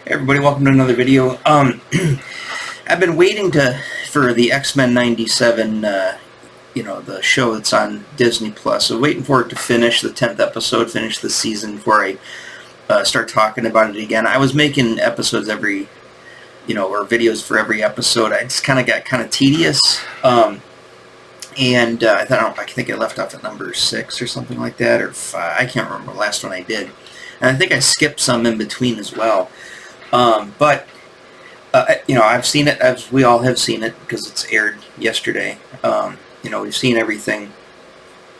Hey everybody, welcome to another video. I've been waiting for the X-Men 97, the show that's on Disney Plus. So waiting for it to finish the 10th episode, finish the season before I start talking about it again. I was making episodes or videos for every episode. I just kind of got tedious, and I think I left off at number 6 or something like that, or 5. I can't remember the last one I did, and I think I skipped some in between as well. But I've seen it, as we all have seen it, because it's aired yesterday. We've seen everything.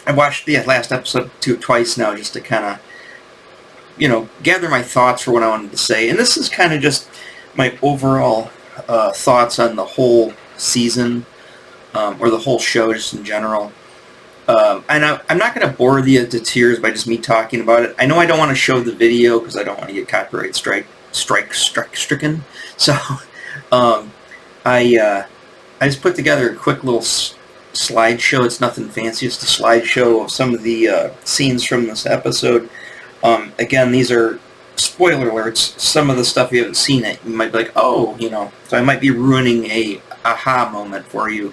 I watched the last episode twice now, just to kind of, gather my thoughts for what I wanted to say. And this is kind of just my overall thoughts on the whole season, or the whole show just in general. And I'm not going to bore you to tears by just me talking about it. I know I don't want to show the video because I don't want to get copyright stricken. So I just put together a quick little slideshow. It's nothing fancy, just a slideshow of some of the scenes from this episode. Again, these are spoiler alerts. Some of the stuff you haven't seen it, you might be like, oh, so I might be ruining a aha moment for you.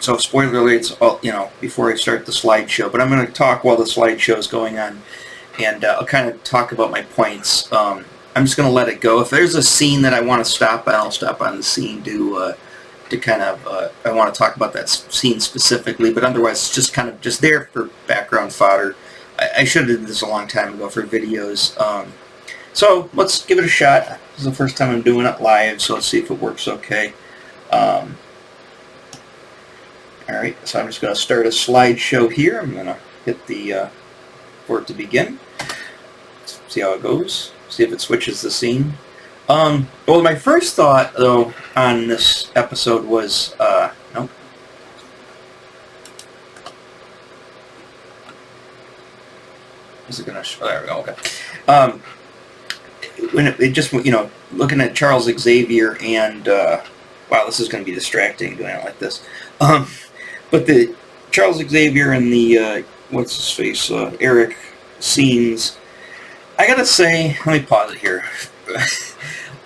So spoiler alerts, before I start the slideshow. But I'm going to talk while the slideshow is going on, and I'll kind of talk about my points. I'm just going to let it go. If there's a scene that I want to stop on, I'll stop on the scene to kind of, I want to talk about that scene specifically, but otherwise it's just kind of just there for background fodder. I should have did this a long time ago for videos. So let's give it a shot. This is the first time I'm doing it live, so let's see if it works okay. Alright, so I'm just going to start a slideshow here. I'm going to hit the, for it to begin. See how it goes. See if it switches the scene. Well, my first thought, though, on this episode was, nope. Is it going to, oh, there we go, okay. When it just, looking at Charles Xavier and, wow, this is going to be distracting doing it like this. But the Charles Xavier and the, what's his face, Eric scenes, I gotta say, let me pause it here.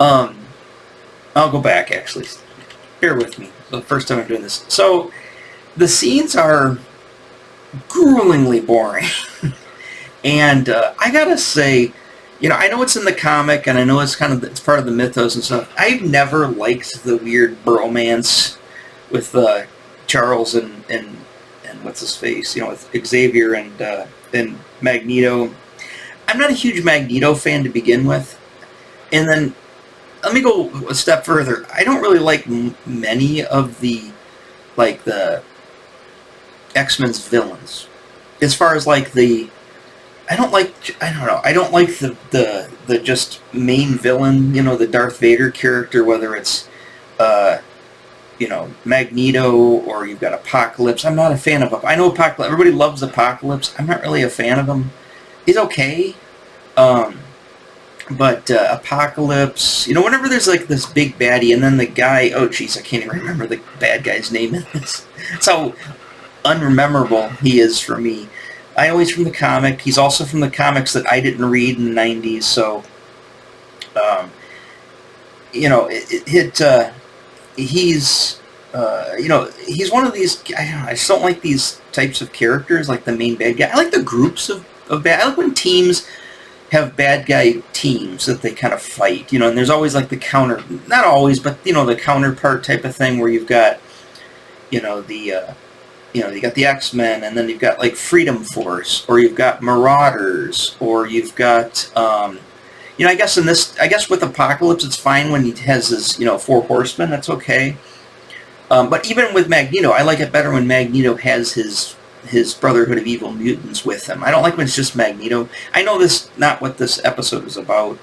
I'll go back, actually. Bear with me. The first time I'm doing this. So, the scenes are gruelingly boring. And I gotta say, I know it's in the comic, and I know it's part of the mythos and stuff. I've never liked the weird bromance with Charles and what's his face, with Xavier and Magneto. I'm not a huge Magneto fan to begin with, and then let me go a step further. I don't really like many of the X-Men's villains. As far as I don't like the just main villain, the Darth Vader character, whether it's Magneto or you've got Apocalypse. I'm not a fan of I know Apocalypse. Everybody loves Apocalypse. I'm not really a fan of him. He's okay. But Apocalypse, whenever there's this big baddie, and then the guy, oh jeez, I can't even remember the bad guy's name in this. That's how unrememberable he is for me. I always from the comic. He's also from the comics that I didn't read in the 90s, so, he's one of these, I just don't like these types of characters, like the main bad guy. I like the groups of bad, I like when teams have bad guy teams that they kind of fight, and there's always the counter, not always, but, the counterpart type of thing where you've got, you got the X-Men, and then you've got, Freedom Force, or you've got Marauders, or you've got, I guess with Apocalypse, it's fine when he has his, 4 horsemen, that's okay. But even with Magneto, I like it better when Magneto has his Brotherhood of Evil Mutants with him. I don't like when it's just Magneto. I know this not what this episode is about.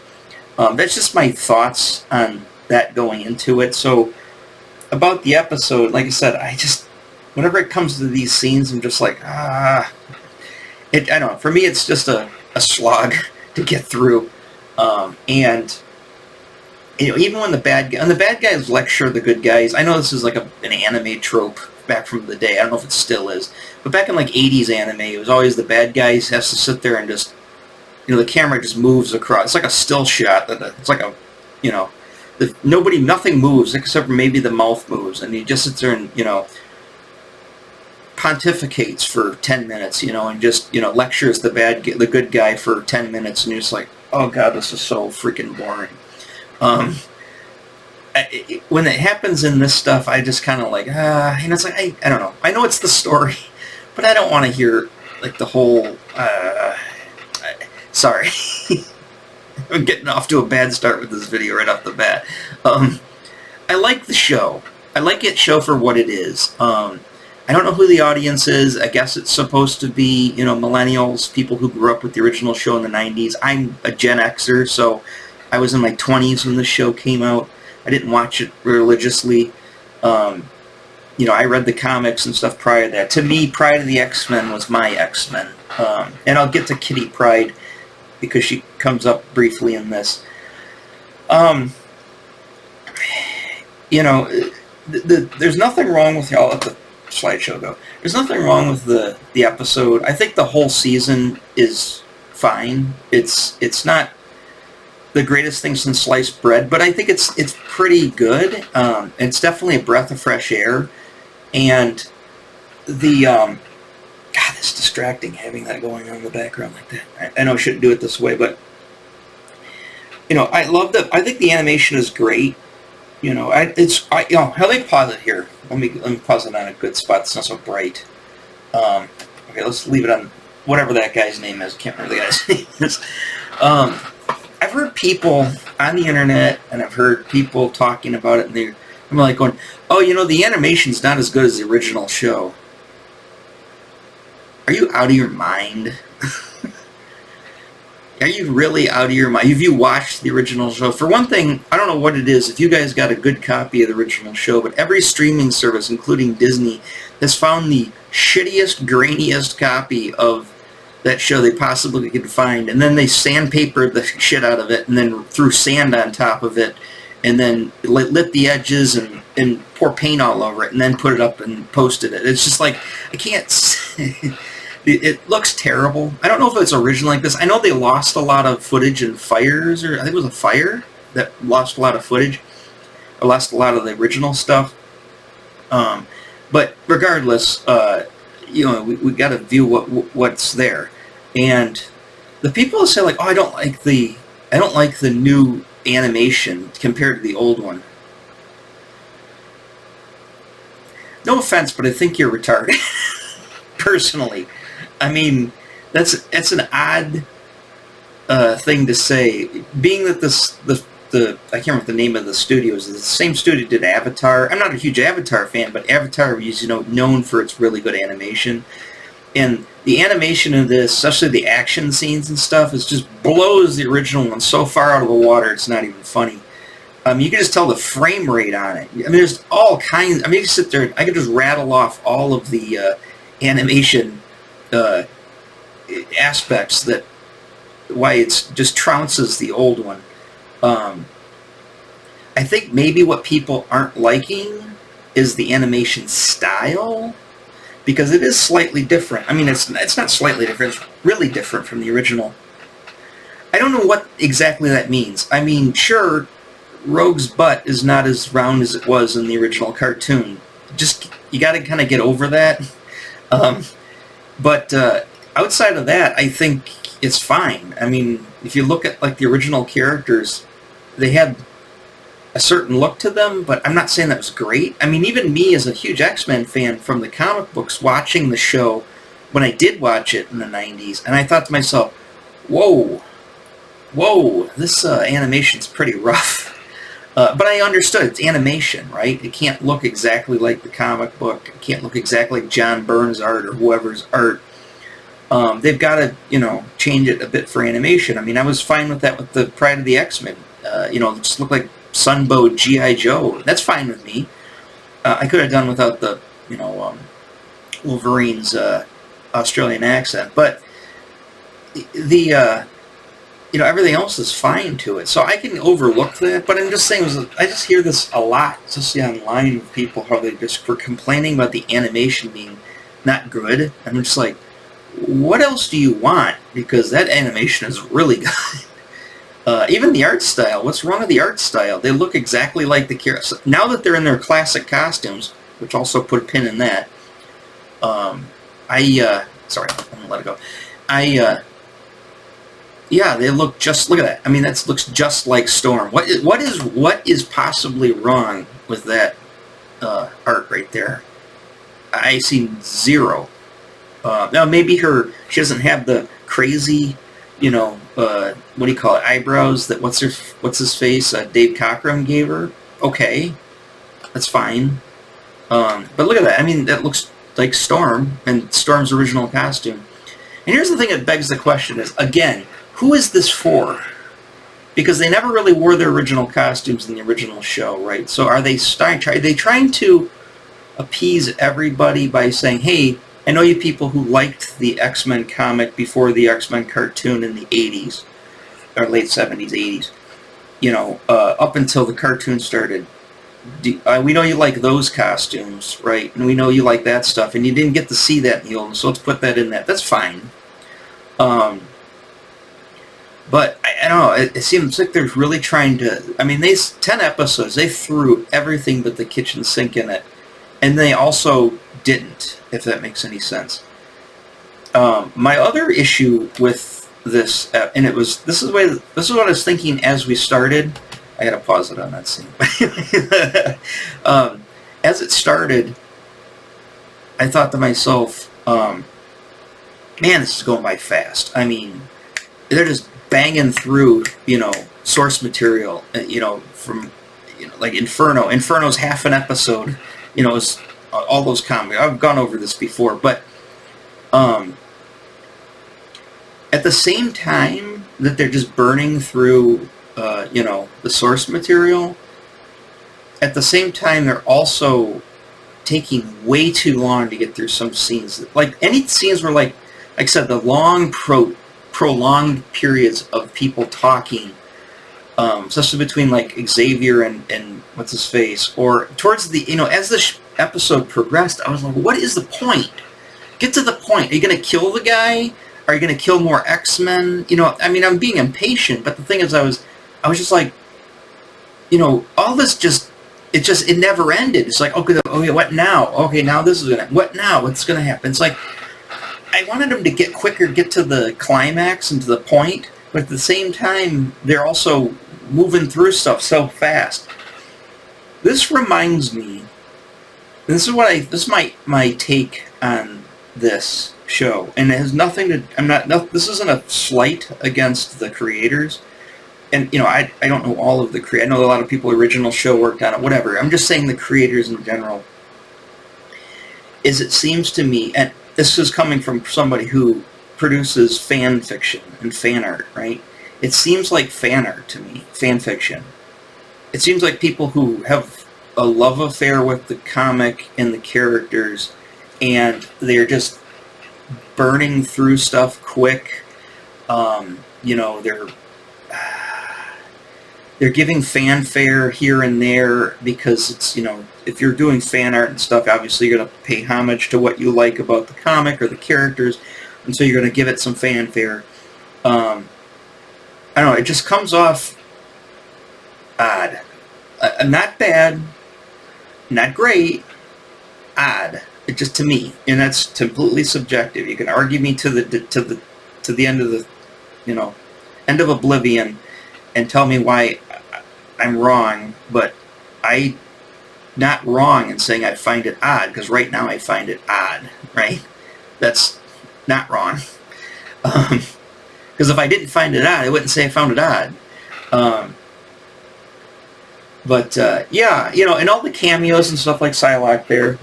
That's just my thoughts on that going into it. So, about the episode, like I said, whenever it comes to these scenes, I'm just like, I don't know, for me it's just a slog to get through. And even when the bad guys lecture the good guys, I know this is an anime trope back from the day. I don't know if it still is, but back in 80s anime, it was always the bad guys has to sit there and just you know, the camera just moves across. It's like a still shot. It's like a, you know, nothing moves except for maybe the mouth moves, and he just sits there and, you know, pontificates for 10 minutes, you know, and just, you know, lectures the good guy for 10 minutes, and you're just like, oh god, this is so freaking boring. When it happens in this stuff, I just kind of like, you know, it's like, I don't know. I know it's the story, but I don't want to hear, like, the whole, sorry. I'm getting off to a bad start with this video right off the bat. I like the show. I like it show for what it is. I don't know who the audience is. I guess it's supposed to be, you know, millennials, people who grew up with the original show in the 90s. I'm a Gen Xer, so I was in my 20s when the show came out. I didn't watch it religiously. You know, I read the comics and stuff prior to that. To me, Pride of the X-Men was my X-Men. And I'll get to Kitty Pryde because she comes up briefly in this. You know, there's nothing wrong with y'all at the slideshow go. There's nothing wrong with the episode. I think the whole season is fine. It's not the greatest thing since sliced bread, but I think it's pretty good. It's definitely a breath of fresh air, and the God, it's distracting having that going on in the background like that. I know I shouldn't do it this way, but you know, I love that. I think the animation is great. You know, you know, how they pause it here. Let me pause it on a good spot. It's not so bright. Okay, let's leave it on whatever that guy's name is. I can't remember the guy's name is. I've heard people on the internet, and I've heard people talking about it, and I'm like going, oh, you know, the animation's not as good as the original show. Are you out of your mind? Are you really out of your mind? Have you watched the original show? For one thing, I don't know what it is, if you guys got a good copy of the original show, but every streaming service, including Disney, has found the shittiest, grainiest copy of that show they possibly could find, and then they sandpapered the shit out of it, and then threw sand on top of it, and then lit the edges and pour paint all over it, and then put it up and posted it. It's just like, I can't it looks terrible. I don't know if it's original like this. I know they lost a lot of footage in fires, or I think it was a fire that lost a lot of footage, or lost a lot of the original stuff. But regardless, you know, we got to view what's there. And the people who say like, oh, I don't like the new animation compared to the old one. No offense, but I think you're retarded. Personally, I mean, that's an odd thing to say. Being that I can't remember the name of the studio is the same studio did Avatar. I'm not a huge Avatar fan, but Avatar is, you know, known for its really good animation. And the animation of this, especially the action scenes and stuff, is just blows the original one so far out of the water it's not even funny. You can just tell the frame rate on it. I mean, there's all kinds. I mean, you sit there, I could just rattle off all of the animation aspects that why it's just trounces the old one. I think maybe what people aren't liking is the animation style, because it is slightly different. I mean, it's not slightly different, it's really different from the original. I don't know what exactly that means. I mean, sure, Rogue's butt is not as round as it was in the original cartoon. Just, you gotta kind of get over that. But outside of that, I think it's fine. I mean, if you look at like the original characters, they had a certain look to them, but I'm not saying that was great. I mean, even me as a huge X-Men fan from the comic books, watching the show when I did watch it in the 90s, and I thought to myself, whoa, this animation's pretty rough. But I understood, it's animation, right? It can't look exactly like the comic book. It can't look exactly like John Byrne's art or whoever's art. They've got to, you know, change it a bit for animation. I mean, I was fine with that with the Pride of the X-Men. You know, it just looked like Sunbow G.I. Joe. That's fine with me. I could have done without the, you know, Wolverine's Australian accent. But the you know, everything else is fine to it. So I can overlook that, but I'm just saying, I just hear this a lot, especially online with people, how they just were complaining about the animation being not good. I'm just like, what else do you want? Because that animation is really good. Even the art style. What's wrong with the art style? They look exactly like the characters. Now that they're in their classic costumes, which also put a pin in that, sorry, I'm going to let it go. Yeah, they look just, look at that. I mean, that looks just like Storm. What is possibly wrong with that art right there? I see zero. Now maybe she doesn't have the crazy, what do you call it, eyebrows that what's his face? Dave Cockrum gave her. Okay, that's fine. But look at that. I mean, that looks like Storm and Storm's original costume. And here's the thing that begs the question: is again, who is this for? Because they never really wore their original costumes in the original show, right? So are they trying to appease everybody by saying, hey, I know you people who liked the X-Men comic before the X-Men cartoon in the 80s, or late 70s, 80s, up until the cartoon started. We know you like those costumes, right? And we know you like that stuff, and you didn't get to see that in the old one, so let's put that in that. That's fine. But I don't know, it seems like they're really trying to, I mean, 10 episodes, they threw everything but the kitchen sink in it. And they also didn't, if that makes any sense. My other issue with this, and this is what I was thinking as we started. I had to pause it on that scene. As it started, I thought to myself, man, this is going by fast. I mean, they're just banging through, source material, from, like Inferno. Inferno's half an episode, it's all those comics. I've gone over this before, but at the same time that they're just burning through, the source material, at the same time they're also taking way too long to get through some scenes. Like, any scenes where, like I said, the long prolonged periods of people talking, especially between like Xavier and what's his face, or towards the, as the episode progressed, I was like, what is the point? Get to the point. Are you going to kill the guy? Are you going to kill more X-Men? I mean, I'm being impatient, but the thing is, I was just like, all this it never ended. It's like, okay, what now? Okay, now this is gonna, what now? What's gonna happen? It's like, I wanted them to get to the climax and to the point, but at the same time, they're also moving through stuff so fast. This reminds me, this is my take on this show, and it has nothing to, this isn't a slight against the creators, and, I don't know all of the creators. I know a lot of people original show worked on it, whatever. I'm just saying the creators in general, it seems to me, and this is coming from somebody who produces fan fiction and fan art, right? It seems like fan art to me, fan fiction. It seems like people who have a love affair with the comic and the characters, and they're just burning through stuff quick. They're giving fanfare here and there because it's, if you're doing fan art and stuff, obviously you're going to pay homage to what you like about the comic or the characters, and so you're going to give it some fanfare. I don't know, it just comes off odd. Not bad, not great, odd. It just, to me, and that's completely subjective. You can argue me to the end of the, end of oblivion, and tell me why I'm wrong, but I'm not wrong in saying I find it odd, because right now I find it odd, right? That's not wrong. Because if I didn't find it odd, I wouldn't say I found it odd. Yeah, and all the cameos and stuff like Psylocke there,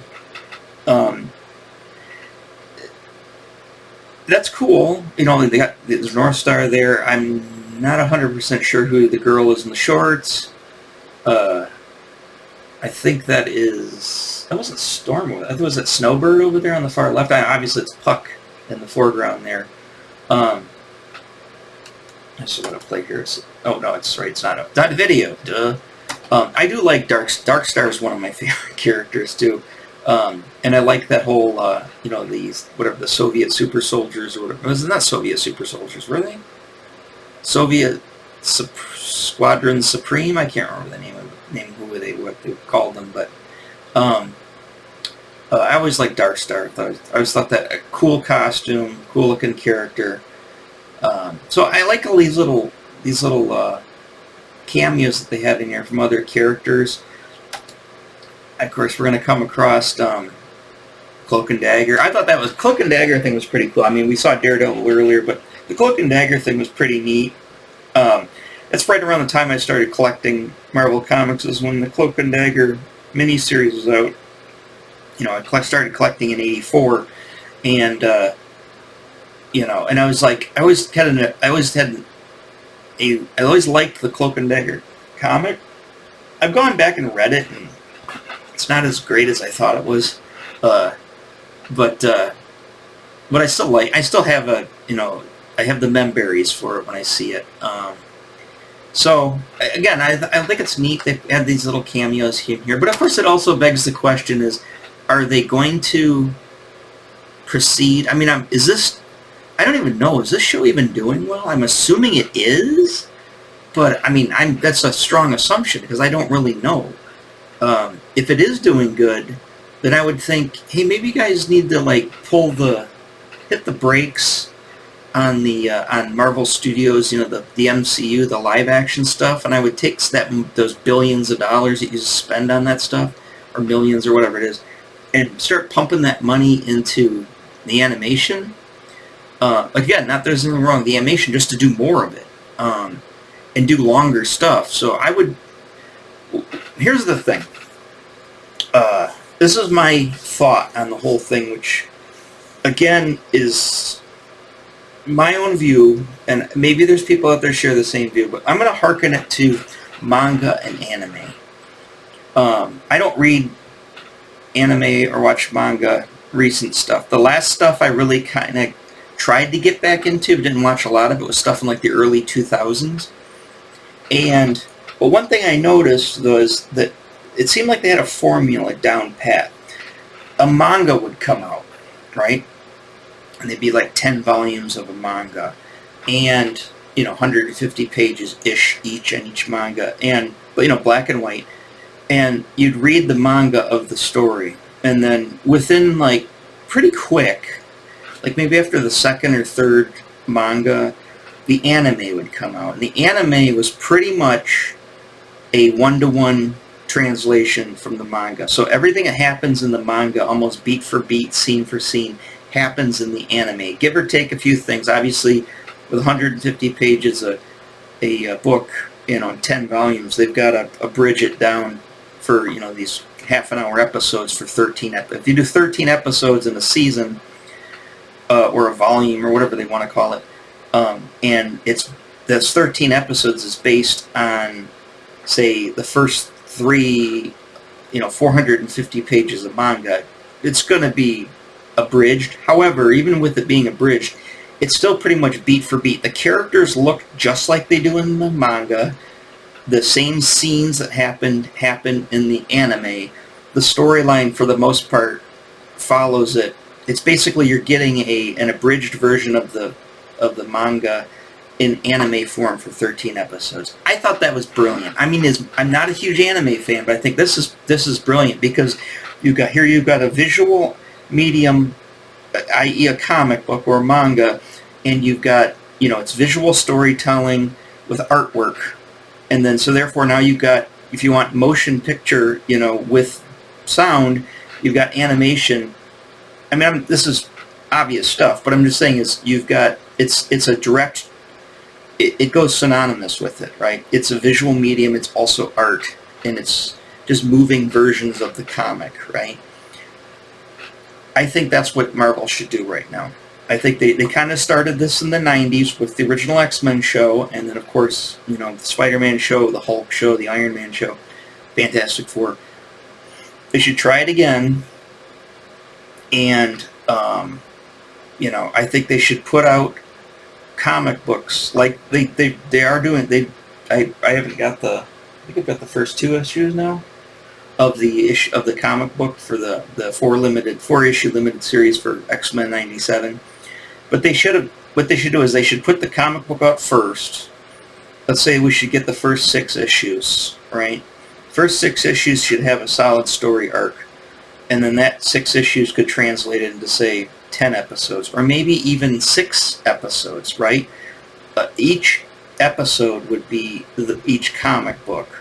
that's cool. They got there's North Star there. I'm not 100% sure who the girl is in the shorts. I think that wasn't Storm. I think it was that Snowbird over there on the far left. Obviously it's Puck in the foreground there. I just want to play here. Oh no, it's right. It's not a video. Duh. I do like Dark Star is one of my favorite characters too. And I like that whole, these, whatever, the Soviet super soldiers or whatever. It was not Soviet super soldiers, were they? Soviet Squadron Supreme? I can't remember the name what they called them, but I always liked Darkstar. I always thought that a cool costume, cool looking character. So I like all these little cameos that they had in here from other characters. Of course, we're going to come across Cloak and Dagger. I thought that was Cloak and Dagger thing was pretty cool. I mean, we saw Daredevil earlier, but the Cloak and Dagger thing was pretty neat. That's right around the time I started collecting Marvel Comics, is when the Cloak and Dagger miniseries was out. I started collecting in '84, and and I was like, I always liked the Cloak and Dagger comic. I've gone back and read it, and it's not as great as I thought it was, but I still have I have the memberries for it when I see it. So again, I think it's neat they add these little cameos here, but of course it also begs the question: are they going to proceed? I mean, is this? I don't even know. Is this show even doing well? I'm assuming it is, but I mean, that's a strong assumption because I don't really know. If it is doing good, then I would think, hey, maybe you guys need to hit the brakes on on Marvel Studios, the MCU, the live action stuff, and I would take those billions of dollars that you spend on that stuff, or millions or whatever it is, and start pumping that money into the animation. Again, not there's anything wrong with the animation, just to do more of it, and do longer stuff. So here's the thing. This is my thought on the whole thing, which, again, is my own view, and maybe there's people out there share the same view, but I'm going to hearken it to manga and anime. I don't read anime or watch manga recent stuff. The last stuff I really kind of tried to get back into, but didn't watch a lot of it, was stuff in like the early 2000s. But one thing I noticed was that it seemed like they had a formula down pat. A manga would come out, right? And they'd be like 10 volumes of a manga, and 150 pages-ish each manga, but black and white. And you'd read the manga of the story, and then within pretty quick, maybe after the second or third manga, the anime would come out. And the anime was pretty much a one-to-one translation from the manga. So everything that happens in the manga, almost beat for beat, scene for scene, happens in the anime. Give or take a few things. Obviously, with 150 pages a book, 10 volumes, they've got to abridge it down for, these half-an-hour episodes for 13 episodes. If you do 13 episodes in a season, or a volume, or whatever they want to call it, and those 13 episodes is based on, say, the first 450 pages of manga, it's going to be abridged. However, even with it being abridged, it's still pretty much beat for beat. The characters look just like they do in the manga. The same scenes that happen in the anime. The storyline, for the most part, follows it. It's basically you're getting an abridged version of the manga in anime form for 13 episodes. I thought that was brilliant. I mean, I'm not a huge anime fan, but I think this is brilliant because you've got a visual medium, i.e. a comic book or manga, and you've got, it's visual storytelling with artwork. And then, so therefore now you've got, if you want motion picture, with sound, you've got animation. I mean, this is obvious stuff, but I'm just saying you've got, it's a direct, it goes synonymous with it, right? It's a visual medium, it's also art, and it's just moving versions of the comic, right? I think that's what Marvel should do right now. I think they kind of started this in the 90s with the original X-Men show, and then, of course, the Spider-Man show, the Hulk show, the Iron Man show, Fantastic Four. They should try it again, and, I think they should put out comic books like they are doing. I haven't got I think I've got the first 2 issues now. of the comic book for the 4-issue limited series for X-Men '97. But what they should do is they should put the comic book out first. Let's say we should get the first 6 issues, right? First 6 issues should have a solid story arc, and then that 6 issues could translate into, say, 10 episodes, or maybe even 6 episodes, right? Each episode would be each comic book.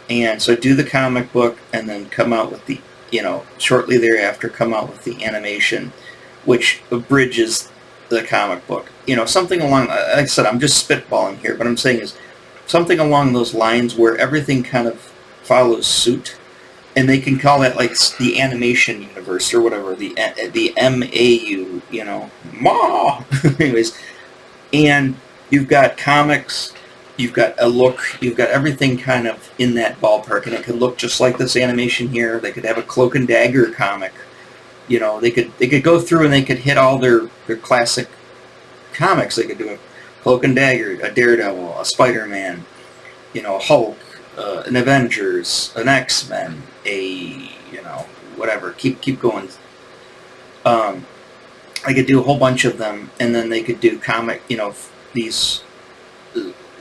And so do the comic book and then come out with the, shortly thereafter come out with the animation, which bridges the comic book. Something along, like I said, I'm just spitballing here, but I'm saying is something along those lines where everything kind of follows suit. And they can call that like the animation universe or whatever, the MAU, Ma. Anyways, and you've got comics, you've got a look, you've got everything kind of in that ballpark, and it could look just like this animation here. They could have a Cloak and Dagger comic. They could go through and they could hit all their classic comics. They could do a Cloak and Dagger, a Daredevil, a Spider-Man, a Hulk, an Avengers, an X-Men, whatever. Keep going. They could do a whole bunch of them, and then they could do comic, these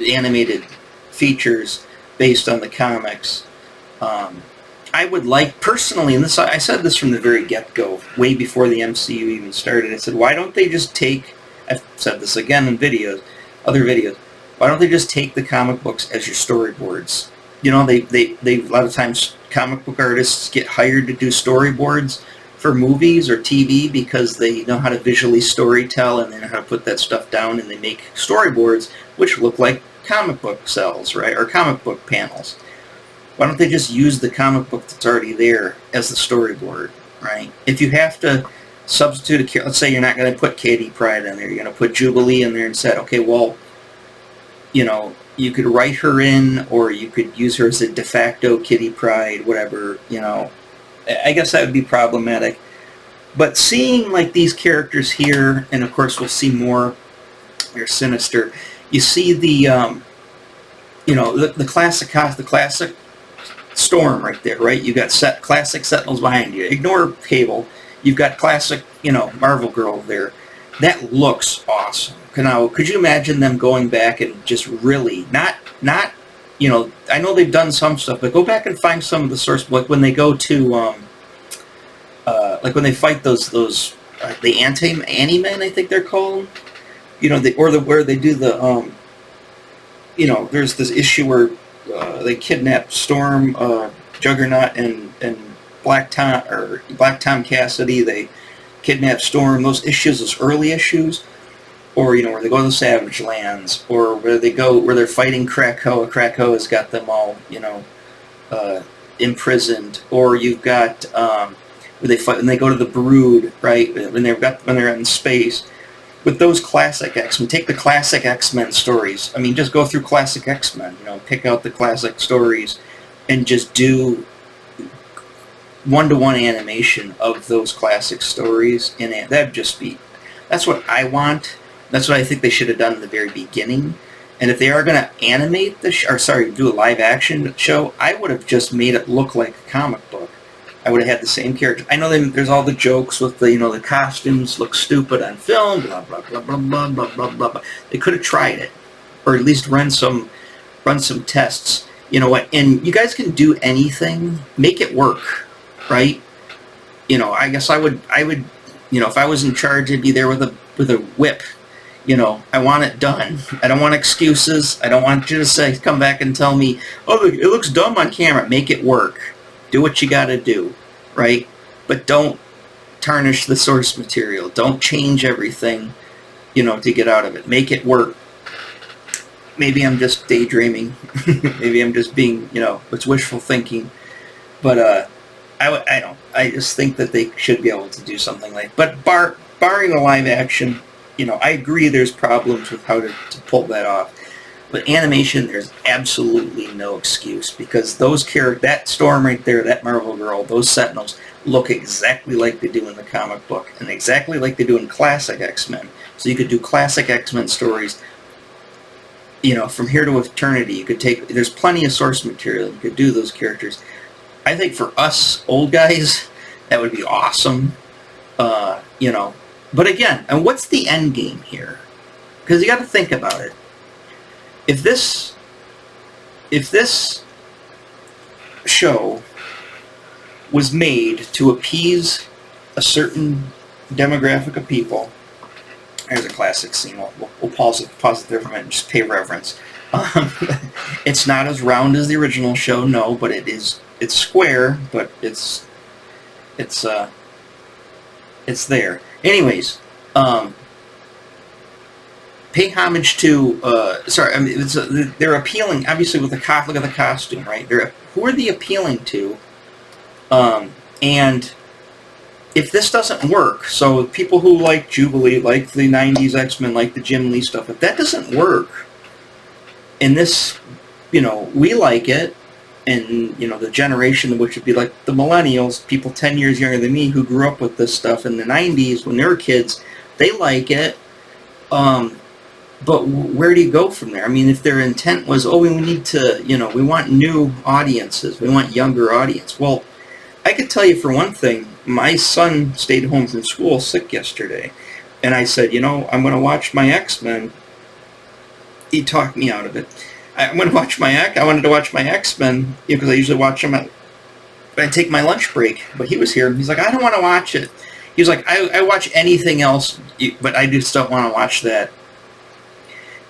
animated features based on the comics. I would like, personally, and this I said this from the very get-go, way before the MCU even started, I said, why don't they just take, I've said this again in other videos, why don't they just take the comic books as your storyboards? They a lot of times comic book artists get hired to do storyboards for movies or TV because they know how to visually storytell and they know how to put that stuff down, and they make storyboards which look like comic book cells, right, or comic book panels. Why don't they just use the comic book that's already there as the storyboard, right? If you have to substitute a character, let's say you're not going to put Kitty Pryde in there, you're going to put Jubilee in there instead. Okay, well, you could write her in, or you could use her as a de facto Kitty Pryde, whatever, I guess that would be problematic. But seeing like these characters here, and of course we'll see more, they're Sinister. You see the, the classic Storm right there, right? You got classic Sentinels behind you. Ignore Cable. You've got classic, Marvel Girl there. That looks awesome. Now, could you imagine them going back and just really not, I know they've done some stuff, but go back and find some of the source, like when they go to, like when they fight those the Anti-Men, I think they're called, where they do the, there's this issue where they kidnap Storm, Juggernaut, and Black Tom Cassidy. They kidnap Storm. Those issues, those early issues, or where they go to the Savage Lands, or where they're fighting Krakoa. Krakoa has got them all, imprisoned. Or you've got where they fight when they go to the Brood, right? When they're in space. With those classic X-Men, take the classic X-Men stories. I mean, just go through classic X-Men, pick out the classic stories and just do one-to-one animation of those classic stories. And that's what I want. That's what I think they should have done in the very beginning. And if they are going to animate do a live-action show, I would have just made it look like a comic book. I would have had the same character. I know there's all the jokes with the costumes look stupid on film, blah blah blah blah blah blah blah blah. Blah. They could have tried it, or at least run some tests. You know what? And you guys can do anything. Make it work, right? I guess I would. If I was in charge, I'd be there with a whip. I want it done. I don't want excuses. I don't want you to come back and tell me, oh, it looks dumb on camera. Make it work. Do what you got to do, right? But don't tarnish the source material. Don't change everything, to get out of it. Make it work. Maybe I'm just daydreaming. Maybe I'm just being, it's wishful thinking. But I just think that they should be able to do something like. But barring the live action, I agree there's problems with how to pull that off. But animation, there's absolutely no excuse, because that Storm right there, that Marvel Girl, those Sentinels look exactly like they do in the comic book, and exactly like they do in classic X-Men. So you could do classic X-Men stories, from here to eternity. There's plenty of source material. You could do those characters. I think for us old guys, that would be awesome. You know, but again, and what's the end game here? Because you got to think about it. If this show was made to appease a certain demographic of people, there's a classic scene. We'll pause it there for a minute and just pay reverence. It's not as round as the original show, no, but it's square, but it's there. Anyways, pay homage to. They're appealing, obviously, with the look at the costume, right? Who are they appealing to? And if this doesn't work, so people who like Jubilee, like the '90s X-Men, like the Jim Lee stuff, if that doesn't work, and this, we like it. And, the generation, which would be like the millennials, people 10 years younger than me who grew up with this stuff in the 90s when they were kids, they like it. But where do you go from there? I mean, if their intent was, we need to, we want new audiences, we want younger audience. Well, I could tell you for one thing, my son stayed home from school sick yesterday. And I said, I'm going to watch my X-Men. He talked me out of it. I wanted to watch my X-Men, because I usually watch them I take my lunch break. But he was here, and he's like, I don't want to watch it. He was like, I watch anything else, but I just don't want to watch that.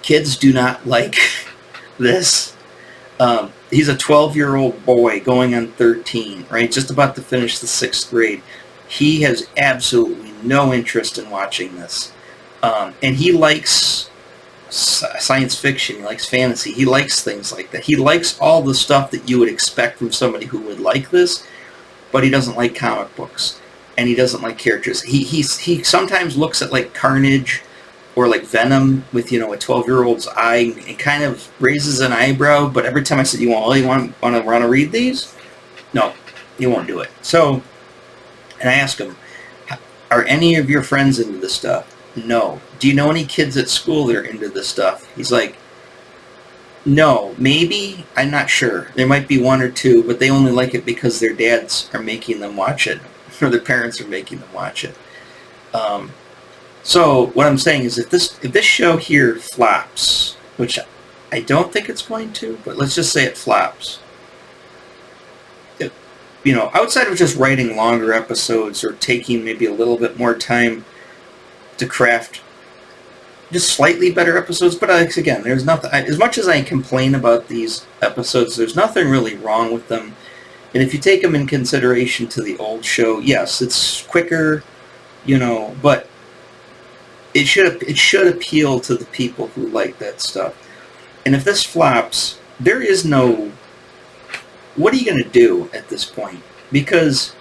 Kids do not like this. He's a 12-year-old boy going on 13, right? Just about to finish the 6th grade. He has absolutely no interest in watching this. And he likes science fiction, he likes fantasy, he likes things like that. He likes all the stuff that you would expect from somebody who would like this, but he doesn't like comic books, and he doesn't like characters. He sometimes looks at like Carnage or like Venom with a 12-year-old's eye and kind of raises an eyebrow. But every time I said, you want to read these? No, he won't do it. So, and I ask him, are any of your friends into this stuff? No. Do you know any kids at school that are into this stuff? He's like, no, maybe, I'm not sure. There might be one or two, but they only like it because their dads are making them watch it, or their parents are making them watch it. So what I'm saying is, if this show here flops, which I don't think it's going to, but let's just say it flops. Outside of just writing longer episodes or taking maybe a little bit more time to craft just slightly better episodes, but again, there's nothing, as much as I complain about these episodes, there's nothing really wrong with them. And if you take them in consideration to the old show, yes, it's quicker, but it should appeal to the people who like that stuff. And if this flops, there is no, what are you going to do at this point? Because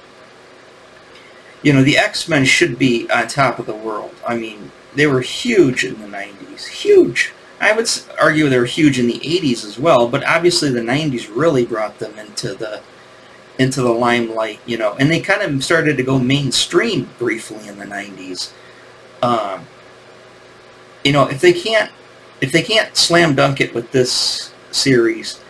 the X-Men should be on top of the world. I mean, they were huge in the 90s. Huge. I would argue they were huge in the 80s as well, but obviously the 90s really brought them into the limelight, and they kind of started to go mainstream briefly in the 90s. If they can't slam dunk it with this series,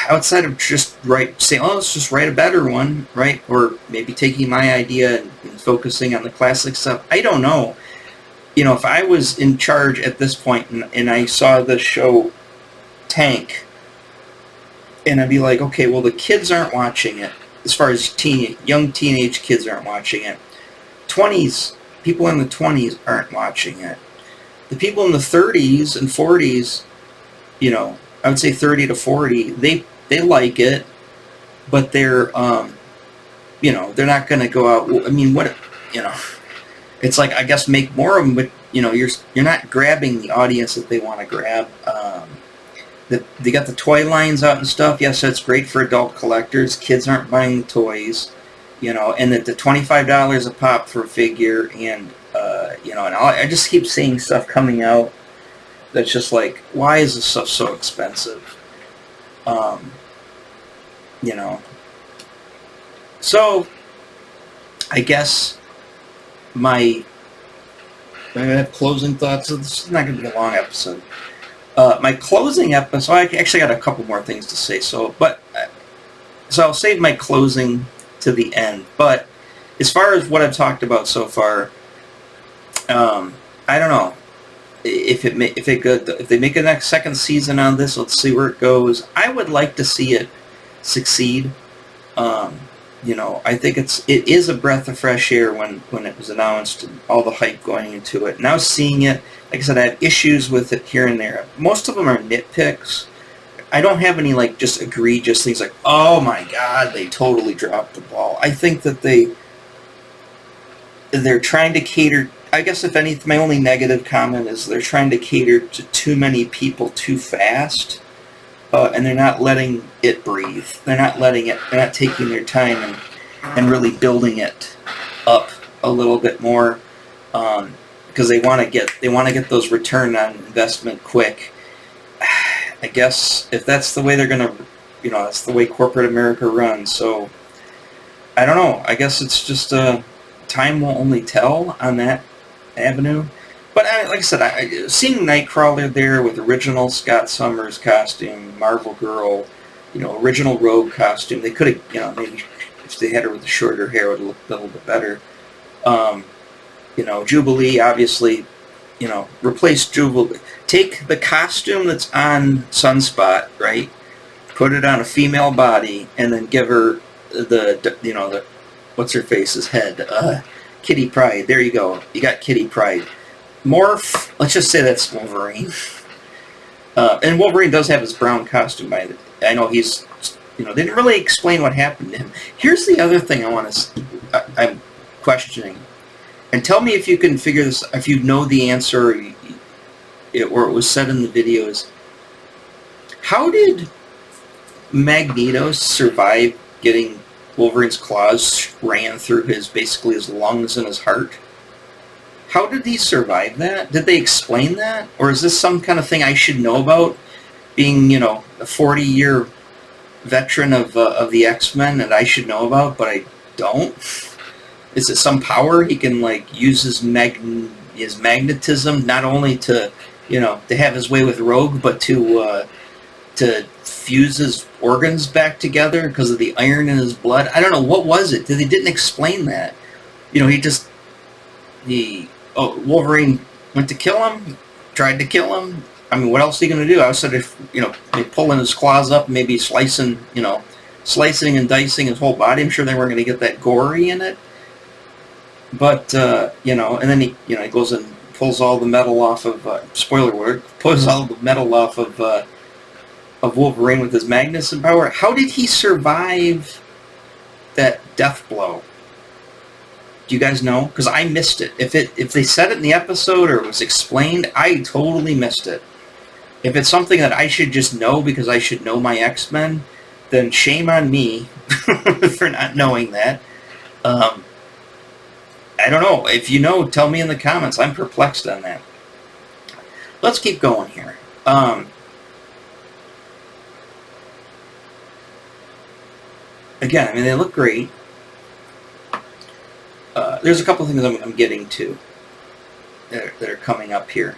outside of just saying, let's just write a better one, right? Or maybe taking my idea and focusing on the classic stuff. I don't know. If I was in charge at this point and I saw the show tank, and I'd be like, okay, well, the kids aren't watching it. As far as young teenage kids aren't watching it. People in the 20s aren't watching it. The people in the 30s and 40s, I would say 30 to 40, they like it, but they're, they're not going to go out. It's like, I guess, make more of them, but, you're not grabbing the audience that they want to grab. They got the toy lines out and stuff. Yes, that's great for adult collectors. Kids aren't buying the toys, and that the $25 a pop for a figure, and, and I just keep seeing stuff coming out that's just like, why is this stuff so expensive? So I guess I have closing thoughts. So this is not going to be a long episode. My closing episode, I actually got a couple more things to say. So, but So I'll save my closing to the end. But as far as what I've talked about so far, I don't know if they make a next second season on this. Let's see where it goes. I would like to see it succeed. I think it is a breath of fresh air when it was announced and all the hype going into it. Now seeing it, like I said, I have issues with it here and there. Most of them are nitpicks. I don't have any just egregious things like, oh my God, they totally dropped the ball. I think that they're trying to cater. I guess if anything, my only negative comment is they're trying to cater to too many people too fast. And they're not letting it breathe. They're not taking their time and really building it up a little bit more, because they want to get those return on investment quick. I guess if that's the way they're gonna, that's the way corporate America runs. So I don't know. I guess it's just time will only tell on that avenue. But like I said, seeing Nightcrawler there with original Scott Summers costume, Marvel Girl, original Rogue costume. They could have, maybe if they had her with the shorter hair, it would look a little bit better. Jubilee, obviously, replace Jubilee. Take the costume that's on Sunspot, right? Put it on a female body, and then give her the what's her face's head, Kitty Pryde. There you go. You got Kitty Pryde. Morph, let's just say that's Wolverine. And Wolverine does have his brown costume by it. I know he's, they didn't really explain what happened to him. Here's the other thing I'm questioning. And tell me if you can figure this, if you know the answer, or it was said in the videos. How did Magneto survive getting Wolverine's claws ran through basically his lungs and his heart? How did he survive that? Did they explain that? Or is this some kind of thing I should know about, being, a 40-year veteran of the X-Men that I should know about, but I don't? Is it some power he can, use his magnetism, not only to, to have his way with Rogue, but to fuse his organs back together because of the iron in his blood? I don't know. What was it? They didn't explain that. Wolverine went to kill him, tried to kill him. I mean, what else are you going to do? I said if, they pulling his claws up, maybe slicing and dicing his whole body. I'm sure they weren't going to get that gory in it. But, and then he goes and pulls all the metal off of, spoiler alert, pulls all the metal off of Wolverine with his magnetism power. How did he survive that death blow? Do you guys know? Because I missed it. If they said it in the episode or it was explained, I totally missed it. If it's something that I should just know because I should know my X-Men, then shame on me for not knowing that. I don't know. If you know, tell me in the comments. I'm perplexed on that. Let's keep going here. Again, I mean, they look great. There's a couple things I'm getting to that are coming up here.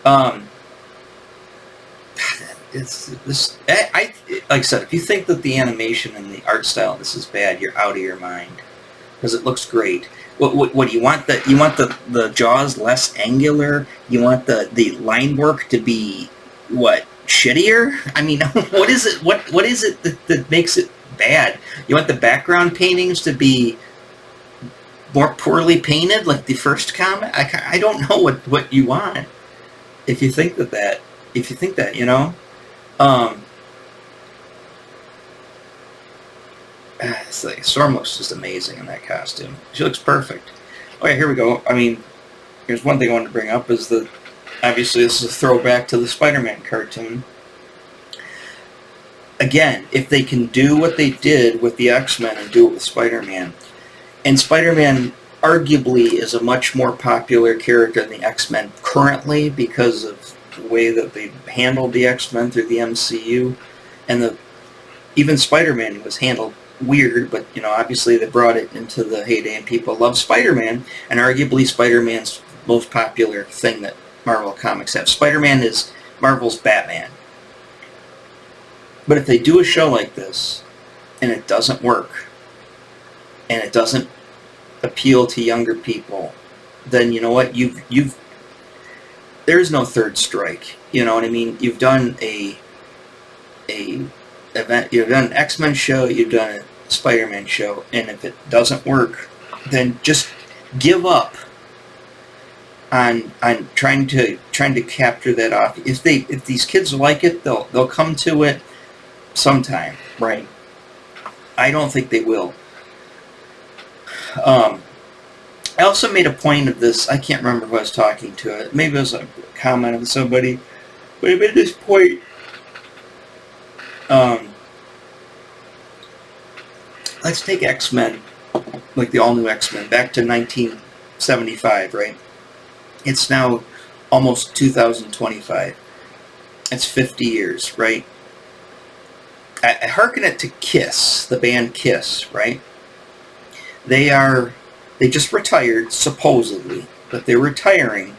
Like I said, if you think that the animation and the art style of this is bad, you're out of your mind, because it looks great. What do you want? You want the jaws less angular? You want the line work to be shittier? I mean, what is it? What is it that makes it bad? You want the background paintings to be more poorly painted, like the first comic? I don't know what you want. If you think that, it's like Storm looks just amazing in that costume. She looks perfect. Okay, here we go. I mean, here's one thing I wanted to bring up is that obviously this is a throwback to the Spider-Man cartoon. Again, if they can do what they did with the X-Men and do it with Spider-Man, and Spider-Man arguably is a much more popular character than the X-Men currently because of the way that they handled the X-Men through the MCU, and even Spider-Man was handled weird, but obviously they brought it into the heyday and people love Spider-Man, and arguably Spider-Man's most popular thing that Marvel Comics have. Spider-Man is Marvel's Batman. But if they do a show like this, and it doesn't work, and it doesn't appeal to younger people, then you know what, you've there's no third strike. You know what I mean? You've done a event, you've done an X-Men show, you've done a Spider-Man show, and if it doesn't work, then just give up on trying to capture that off. If these kids like it, they'll come to it sometime, right? I don't think they will. I also made a point of this. I can't remember who I was talking to. Maybe it was a comment of somebody, but I made this point. Let's take X-Men, like the all-new X-Men, back to 1975, right? It's now almost 2025. It's 50 years, right? I hearken it to Kiss, the band Kiss, right? They just retired, supposedly, but they're retiring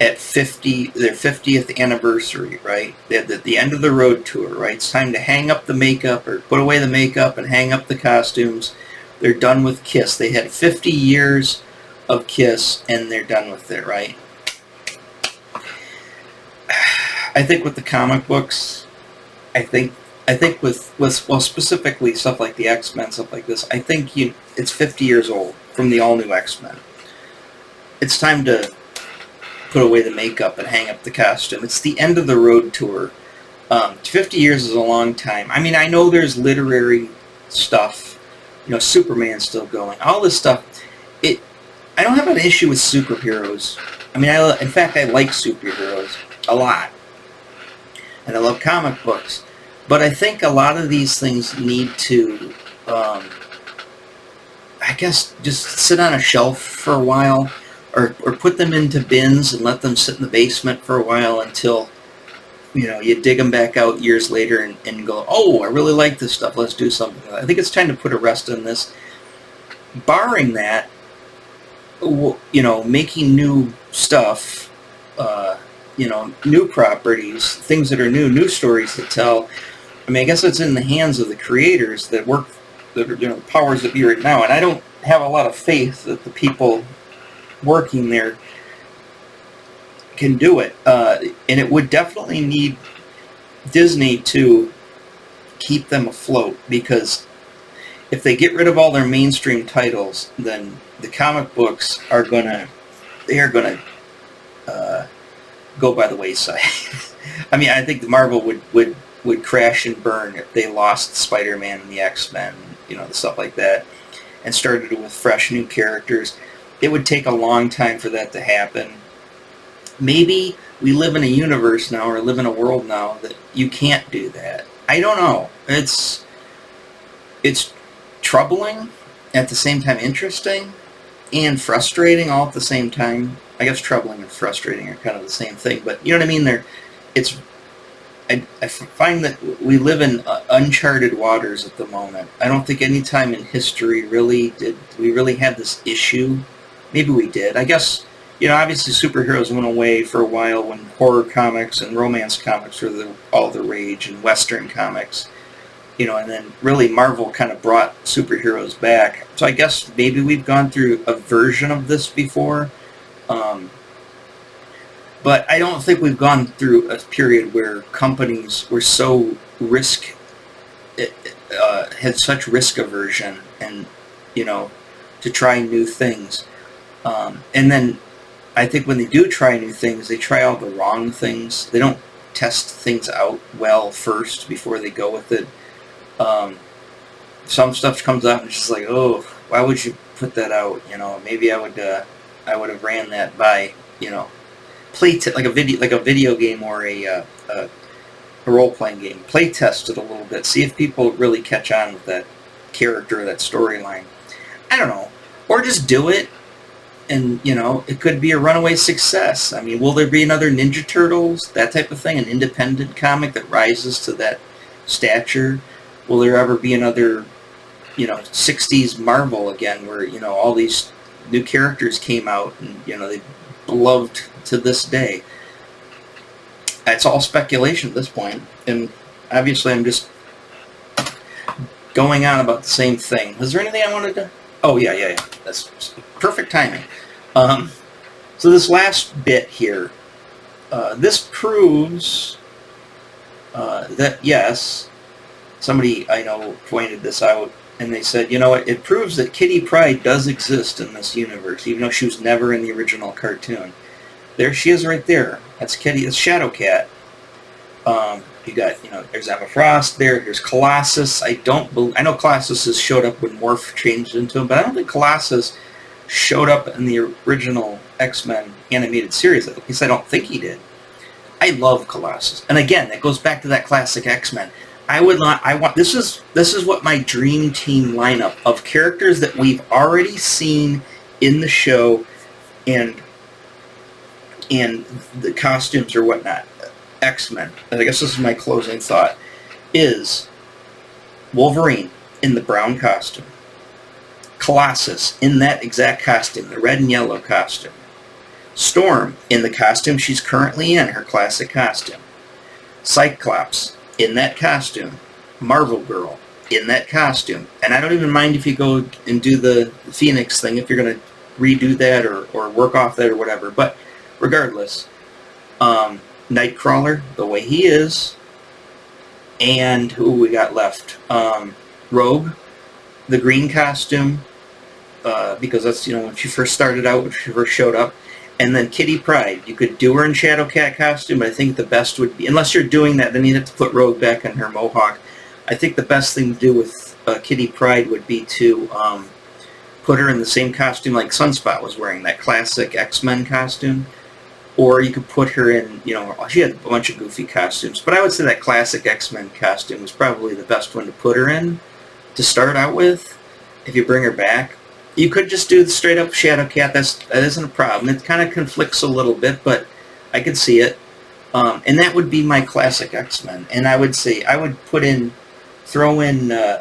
at their 50th anniversary, right? They're at the end of the road tour, right? It's time to hang up the makeup, or put away the makeup and hang up the costumes. They're done with Kiss. They had 50 years of Kiss, and they're done with it, right? I think with the comic books, I think with well, specifically stuff like the X-Men, stuff like this, I think it's 50 years old from the all-new X-Men. It's time to put away the makeup and hang up the costume. It's the end of the road tour. 50 years is a long time. I mean, I know there's literary stuff. You know, Superman's still going. All this stuff. I don't have an issue with superheroes. I mean, in fact, I like superheroes a lot. And I love comic books. But I think a lot of these things need to, I guess, just sit on a shelf for a while, or put them into bins and let them sit in the basement for a while until, you know, you dig them back out years later and go, oh, I really like this stuff, let's do something. I think it's time to put a rest on this. Barring that, you know, making new stuff, you know, new properties, things that are new stories to tell. I mean, I guess it's in the hands of the creators that are, you know, the powers that be right now. And I don't have a lot of faith that the people working there can do it. And it would definitely need Disney to keep them afloat, because if they get rid of all their mainstream titles, then the comic books are gonna go by the wayside. I mean, I think the Marvel would crash and burn if they lost Spider-Man and the X-Men, you know, the stuff like that, and started with fresh new characters. It would take a long time for that to happen. Maybe we live in a universe now, or live in a world now, that you can't do that. I don't know. It's troubling, at the same time interesting, and frustrating all at the same time. I guess troubling and frustrating are kind of the same thing, but you know what I mean? I find that we live in uncharted waters at the moment. I don't think any time in history did we really have this issue. Maybe we did. I guess, you know, obviously superheroes went away for a while when horror comics and romance comics were all the rage, and Western comics, you know, and then really Marvel kind of brought superheroes back. So I guess maybe we've gone through a version of this before. But I don't think we've gone through a period where companies were so had such risk aversion, and, you know, to try new things. And then I think when they do try new things, they try all the wrong things. They don't test things out well first before they go with it. Some stuff comes out and it's just like, oh, why would you put that out? You know, maybe I would have ran that by, you know, like a video game, or a role-playing game. Play test it a little bit, see if people really catch on with that character, that storyline. I don't know, or just do it, and, you know, it could be a runaway success. I mean, will there be another Ninja Turtles, that type of thing, an independent comic that rises to that stature? Will there ever be another, you know, 60s Marvel again, where, you know, all these new characters came out and, you know, they beloved to this day? It's all speculation at this point, and obviously I'm just going on about the same thing. Was there anything I wanted to... Oh, yeah. That's perfect timing. So this last bit here, this proves that, yes, somebody I know pointed this out, and they said, you know what, it proves that Kitty Pryde does exist in this universe, even though she was never in the original cartoon. There she is right there. That's Kitty, it's Shadowcat. You got, you know, there's Emma Frost there, here's Colossus. I know Colossus has showed up when Morph changed into him, but I don't think Colossus showed up in the original X-Men animated series. At least I don't think he did. I love Colossus. And again, it goes back to that classic X-Men. This is what my dream team lineup of characters that we've already seen in the show and the costumes or whatnot. X-Men, I guess this is my closing thought, is Wolverine in the brown costume, Colossus in that exact costume, the red and yellow costume, Storm in the costume she's currently in, her classic costume, Cyclops in that costume, Marvel Girl in that costume, and I don't even mind if you go and do the Phoenix thing, if you're going to redo that or work off that or whatever, but regardless, Nightcrawler, the way he is, and who we got left? Rogue, the green costume, because that's, you know, when she first started out, when she first showed up, and then Kitty Pryde. You could do her in Shadowcat costume, but I think the best would be, unless you're doing that, then you'd have to put Rogue back in her mohawk. I think the best thing to do with Kitty Pryde would be to put her in the same costume like Sunspot was wearing, that classic X-Men costume. Or you could put her in, you know, she had a bunch of goofy costumes, but I would say that classic X-Men costume was probably the best one to put her in to start out with, if you bring her back. You could just do the straight-up Shadowcat, that isn't a problem. It kind of conflicts a little bit, but I could see it. And that would be my classic X-Men. And I would say, I would throw in, they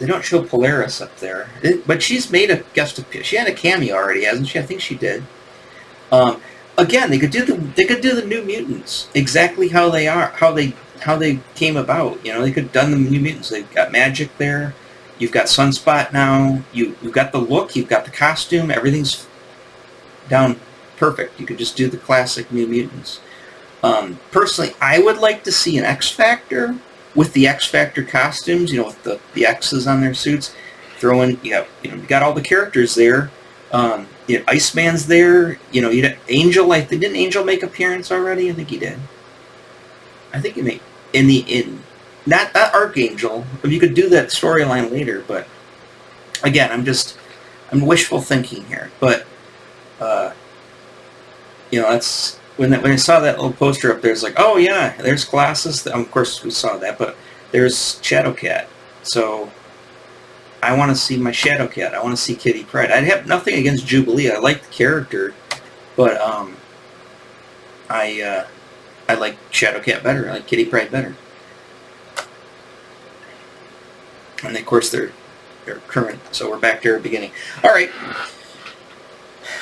don't show Polaris up there, but she's made a guest appearance. She had a cameo already, hasn't she? I think she did. Again, they could do the New Mutants exactly how they are, how they came about. You know, they could have done the New Mutants. They've got Magic there. You've got Sunspot now. You've got the look. You've got the costume. Everything's down perfect. You could just do the classic New Mutants. Personally, I would like to see an X-Factor with the X-Factor costumes. You know, with the X's on their suits. Throw in, you got all the characters there. You know, Iceman's there. You know, Angel. Didn't Angel make appearance already? I think he did. I think he made not Archangel. If you could do that storyline later, but again, I'm wishful thinking here. But you know, that's when I saw that little poster up there. It's like, oh yeah, there's Colossus. Of course, we saw that, but there's Shadowcat. So I want to see my Shadowcat. I want to see Kitty Pryde. I have nothing against Jubilee. I like the character, but I like Shadowcat better. I like Kitty Pryde better. And of course they're current, so we're back to our beginning. All right.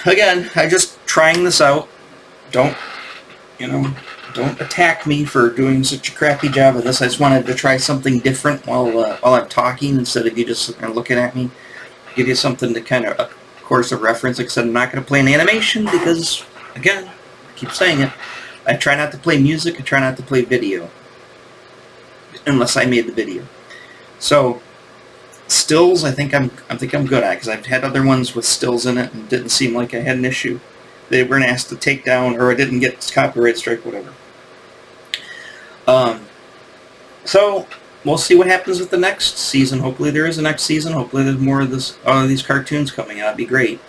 Again, I'm just trying this out. Don't attack me for doing such a crappy job of this. I just wanted to try something different while I'm talking instead of you just looking at me. Give you something to kind of, course of reference. Like I said, I'm not going to play an animation because, again, I keep saying it, I try not to play music. I try not to play video unless I made the video. So stills, I think I'm good at, because I've had other ones with stills in it and it didn't seem like I had an issue. They weren't asked to take down, or I didn't get copyright strike, whatever. So we'll see what happens with the next season. Hopefully there is a next season. Hopefully there's more of these cartoons coming out. It'd be great.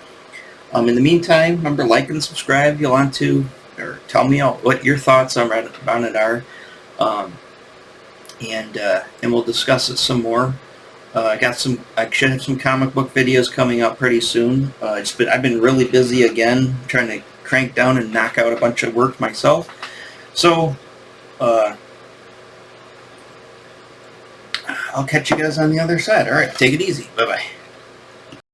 In the meantime, remember, like and subscribe if you want to, or tell me what your thoughts on it are, and we'll discuss it some more. I should have some comic book videos coming out pretty soon. I've been really busy again, trying to crank down and knock out a bunch of work myself. So, I'll catch you guys on the other side. All right, take it easy. Bye-bye.